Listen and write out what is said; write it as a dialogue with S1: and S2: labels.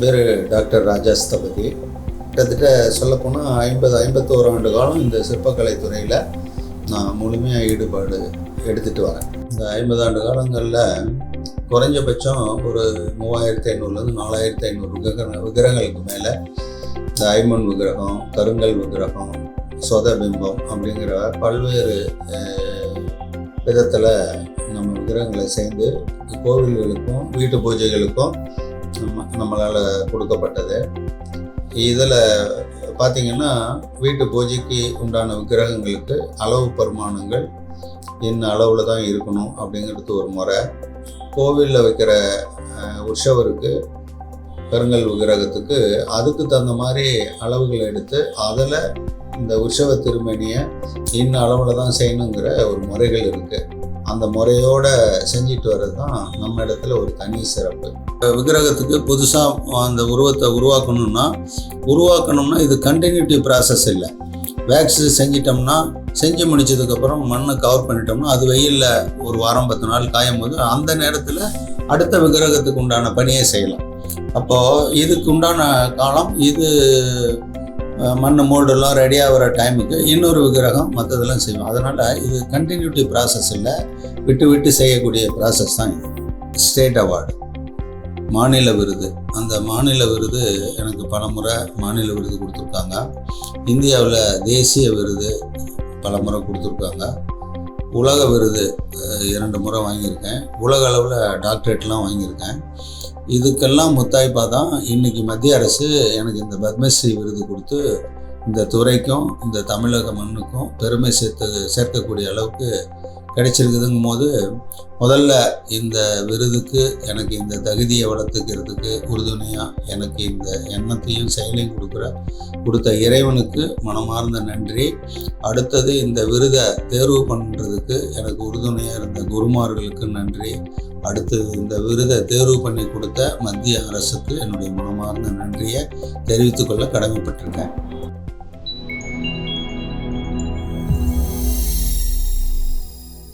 S1: பேர் டாக்டர் ராஜா ஸ்தபதி. கிட்டத்தட்ட சொல்லப்போனால் 51 ஆண்டு காலம் இந்த சிற்பக்கலை துறையில் நான் முழுமையாக ஈடுபாடு எடுத்துகிட்டு வரேன். இந்த 50 ஆண்டு காலங்களில் குறைஞ்சபட்சம் ஒரு 3500 4500 விக்கிரகங்களுக்கு மேலே இந்த ஐமன் விக்கிரகம், கருங்கல் விக்கிரகம், சொத பிம்பம் அப்படிங்கிற பல்வேறு விதத்தில் நம்ம விக்கிரகங்களை சேர்ந்து கோவில்களுக்கும் வீட்டு பூஜைகளுக்கும் நம்மளால் கொடுக்கப்பட்டது. இதில் பார்த்திங்கன்னா வீட்டு பூஜைக்கு உண்டான விக்கிரகங்களுக்கு அளவு பரிமாணங்கள் என்ன அளவில் தான் இருக்கணும் அப்படிங்கிறது ஒரு முறை. கோவிலில் வைக்கிற உற்சவருக்கு கருங்கல் விக்கிரகத்துக்கு அதுக்கு தகுந்த மாதிரி அளவுகள் எடுத்து அதில் இந்த உற்சவ திருமணியை இன்ன அளவில் தான் செய்யணுங்கிற ஒரு முறைகள் இருக்குது. அந்த முறையோடு செஞ்சுட்டு வர்றது தான் நம்ம இடத்துல ஒரு தனி சிறப்பு. விக்கிரகத்துக்கு புதுசாக அந்த உருவத்தை உருவாக்கணும்னா இது கண்டினியூட்டி ப்ராசஸ் இல்லை. வேக்ஸ் செஞ்சிட்டோம்னா செஞ்சு முடிச்சதுக்கப்புறம் மண்ணை கவர் பண்ணிட்டோம்னா அது வெயிலில் ஒரு வாரம் 10 நாள் காயும் போது அந்த நேரத்தில் அடுத்த விக்கிரகத்துக்கு உண்டான பணியை செய்யலாம். அப்போது இதுக்கு உண்டான காலம் இது மண் மோல்டெல்லாம் ரெடி ஆகிற டைமுக்கு இன்னொரு விக்கிரகம் மற்றதெல்லாம் செய்வோம். அதனால் இது கண்டினியூட்டி ப்ராசஸ் இல்லை, விட்டு செய்யக்கூடிய ப்ராசஸ் தான் இது. ஸ்டேட் அவார்டு, மாநில விருது, அந்த மாநில விருது எனக்கு பல முறை மாநில விருது கொடுத்துருக்காங்க. இந்தியாவில் தேசிய விருது பல முறை கொடுத்துருக்காங்க. உலக விருது 2 முறை வாங்கியிருக்கேன். உலக அளவில் டாக்டரேட்லாம் வாங்கியிருக்கேன். இதுக்கெல்லாம் முத்தாய்ப்பாக தான் இன்றைக்கி மத்திய அரசு எனக்கு இந்த பத்மஸ்ரீ விருது கொடுத்து இந்த துறைக்கும் இந்த தமிழக மண்ணுக்கும் பெருமை சேர்க்கக்கூடிய அளவுக்கு கிடைச்சிருக்குதுங்கும் போது முதல்ல இந்த விருதுக்கு எனக்கு இந்த தகுதியை வளர்த்துக்கிறதுக்கு உறுதுணையாக எனக்கு இந்த எண்ணத்தையும் செயலையும் கொடுத்த இறைவனுக்கு மனமார்ந்த நன்றி. அடுத்தது இந்த விருதை தேர்வு பண்ணுறதுக்கு எனக்கு உறுதுணையாக இருந்த குருமார்களுக்கு நன்றி. அடுத்தது இந்த விருதை தேர்வு பண்ணி கொடுத்த மத்திய அரசுக்கு என்னுடைய மனமார்ந்த நன்றியை தெரிவித்துக்கொள்ள கடமைப்பட்டிருக்கேன்.